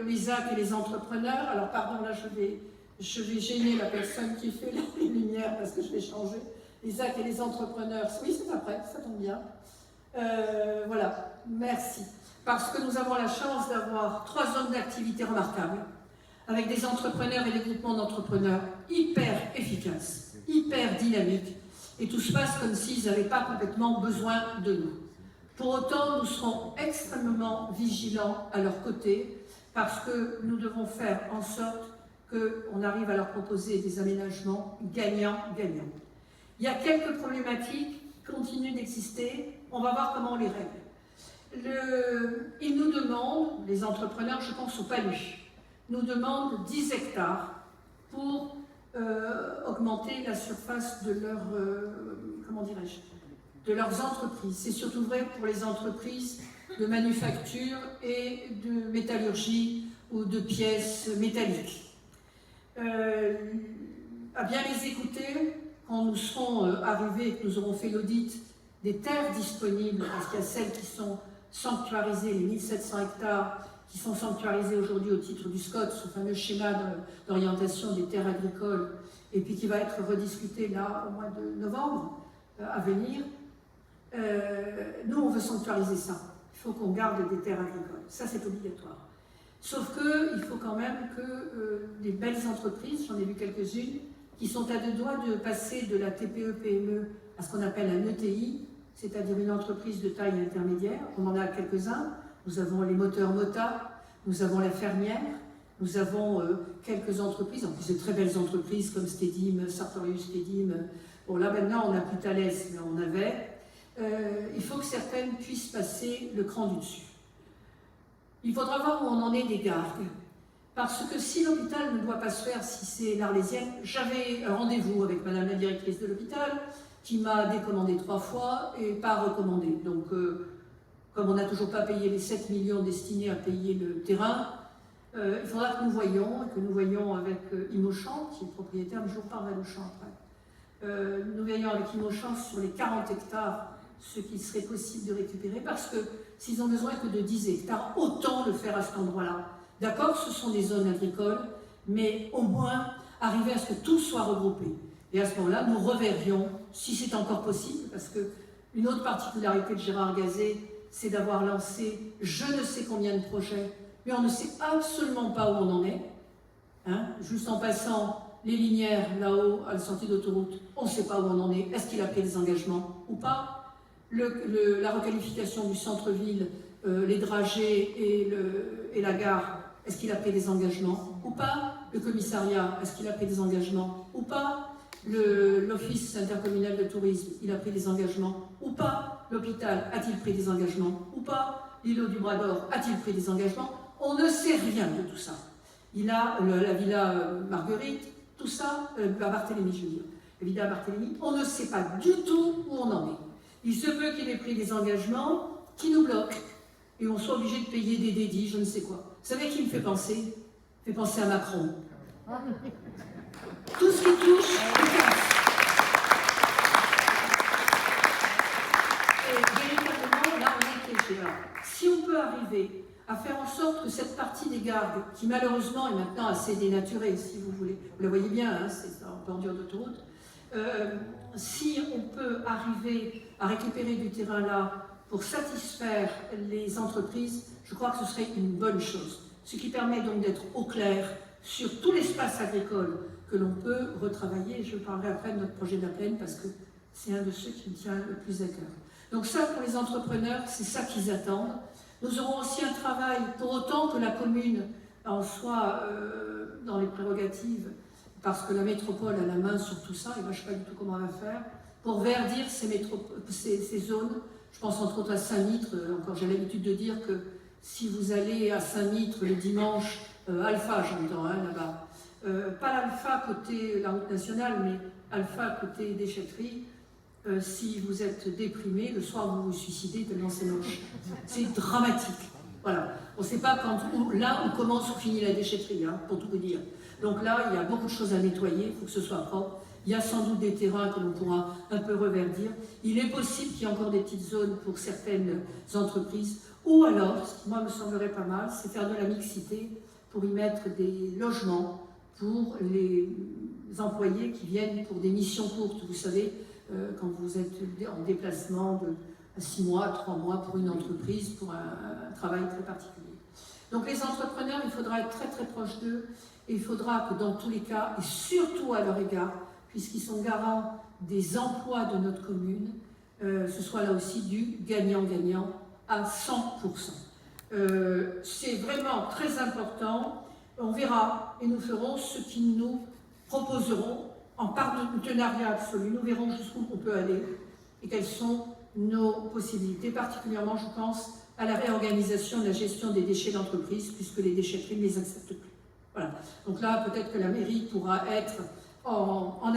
l'ISAC et les entrepreneurs. Alors pardon, là je vais gêner la personne qui fait les lumières parce que je vais changer. L'ISAC et les entrepreneurs, oui c'est après, ça tombe bien. Voilà, merci. Parce que nous avons la chance d'avoir 3 zones d'activité remarquables, avec des entrepreneurs et des groupements d'entrepreneurs hyper efficaces, hyper dynamiques, et tout se passe comme s'ils n'avaient pas complètement besoin de nous. Pour autant, nous serons extrêmement vigilants à leur côté, parce que nous devons faire en sorte qu'on arrive à leur proposer des aménagements gagnants-gagnants. Il y a quelques problématiques qui continuent d'exister, on va voir comment on les règle. Ils nous demandent, les entrepreneurs, je pense au PALU, nous demandent 10 hectares pour augmenter la surface de leur, comment dirais-je, de leurs entreprises. C'est surtout vrai pour les entreprises de manufacture et de métallurgie ou de pièces métalliques. À bien les écouter, quand nous serons arrivés, que nous aurons fait l'audit des terres disponibles, parce qu'il y a celles qui sont sanctuarisées, les 1700 hectares qui sont sanctuarisés aujourd'hui au titre du SCOT, ce fameux schéma d'orientation des terres agricoles, et puis qui va être rediscuté là au mois de novembre à venir. Nous, on veut sanctuariser ça. Il faut qu'on garde des terres agricoles. Ça, c'est obligatoire. Sauf qu'il faut quand même que des belles entreprises, j'en ai vu quelques-unes, qui sont à 2 doigts de passer de la TPE-PME à ce qu'on appelle un ETI, c'est-à-dire une entreprise de taille intermédiaire. On en a quelques-uns. Nous avons les moteurs Mota, nous avons la fermière, nous avons quelques entreprises, en plus de très belles entreprises comme Stedim, Sartorius Stedim. Bon, là maintenant on n'a plus Thales, mais on avait. Il faut que certaines puissent passer le cran du dessus. Il faudra voir où on en est des gardes. Parce que si l'hôpital ne doit pas se faire, si c'est l'Arlésienne, j'avais un rendez-vous avec madame la directrice de l'hôpital qui m'a décommandé 3 fois et pas recommandé. Donc, comme on n'a toujours pas payé les 7 millions destinés à payer le terrain, il faudra que nous voyions avec Imochamp, qui est propriétaire, mais je vous reparlerai d'Auchan après. Nous voyons avec Imochamp sur les 40 hectares ce qu'il serait possible de récupérer, parce que s'ils ont besoin que de 10 hectares, autant le faire à cet endroit-là. D'accord, ce sont des zones agricoles, mais au moins arriver à ce que tout soit regroupé. Et à ce moment-là, nous reverrions, si c'est encore possible, parce que une autre particularité de Gérard Gazet, c'est d'avoir lancé je ne sais combien de projets, mais on ne sait absolument pas où on en est. Hein, juste en passant les linéaires là-haut à la sortie d'autoroute, on ne sait pas où on en est. Est-ce qu'il a pris des engagements ou pas? La requalification du centre-ville, les dragées et la gare, est-ce qu'il a pris des engagements ou pas? Le commissariat, est-ce qu'il a pris des engagements ou pas? L'office intercommunal de tourisme, il a pris des engagements ou pas? L'hôpital, a-t-il pris des engagements ou pas? L'îlot du Bras d'Or, a-t-il pris des engagements? On ne sait rien de tout ça. Il a la villa Marguerite, tout ça, Barthélemy, je veux dire, la villa Barthélemy, on ne sait pas du tout où on en est. Il se peut qu'il ait pris des engagements qui nous bloquent et on soit obligé de payer des dédits, je ne sais quoi. Vous savez qui me fait penser? Il fait penser à Macron. Tout ce qui touche, il casse. Et véritablement, là, on est piégé. Si on peut arriver à faire en sorte que cette partie des gardes, qui malheureusement est maintenant assez dénaturée, si vous voulez, vous la voyez bien, hein, c'est en bordure d'autoroute, si on peut arriver à récupérer du terrain là pour satisfaire les entreprises, je crois que ce serait une bonne chose. Ce qui permet donc d'être au clair sur tout l'espace agricole que l'on peut retravailler. Je parlerai après de notre projet de la plaine parce que c'est un de ceux qui me tient le plus à cœur. Donc ça, pour les entrepreneurs, c'est ça qu'ils attendent. Nous aurons aussi un travail, pour autant que la commune en soit dans les prérogatives, parce que la métropole a la main sur tout ça, et moi je ne sais pas du tout comment on va faire, pour verdir ces zones. Je pense entre autres à Saint-Mitre. Encore j'ai l'habitude de dire que si vous allez à Saint-Mitre le dimanche, Alpha j'entends là-bas, pas l'Alpha côté la route nationale, mais Alpha côté déchetterie, si vous êtes déprimé, le soir vous vous suicidez tellement c'est moche. C'est dramatique. Voilà. On ne sait pas là où commence ou finit la déchetterie, hein, pour tout vous dire. Donc là, il y a beaucoup de choses à nettoyer, il faut que ce soit propre. Il y a sans doute des terrains que l'on pourra un peu reverdir. Il est possible qu'il y ait encore des petites zones pour certaines entreprises Ou alors, ce qui moi me semblerait pas mal, c'est faire de la mixité pour y mettre des logements pour les employés qui viennent pour des missions courtes. Vous savez, quand vous êtes en déplacement de 6 mois, 3 mois pour une entreprise, pour un travail très particulier. Donc les entrepreneurs, il faudra être très très proche d'eux et il faudra que dans tous les cas, et surtout à leur égard, puisqu'ils sont garants des emplois de notre commune, ce soit là aussi du gagnant-gagnant à 100%. C'est vraiment très important. On verra et nous ferons ce qu'ils nous proposeront en partenariat absolu. Nous verrons jusqu'où on peut aller et quelles sont nos possibilités. Particulièrement, je pense à la réorganisation de la gestion des déchets d'entreprise, puisque les déchetteries ne les acceptent plus. Voilà. Donc là, peut-être que la mairie pourra être en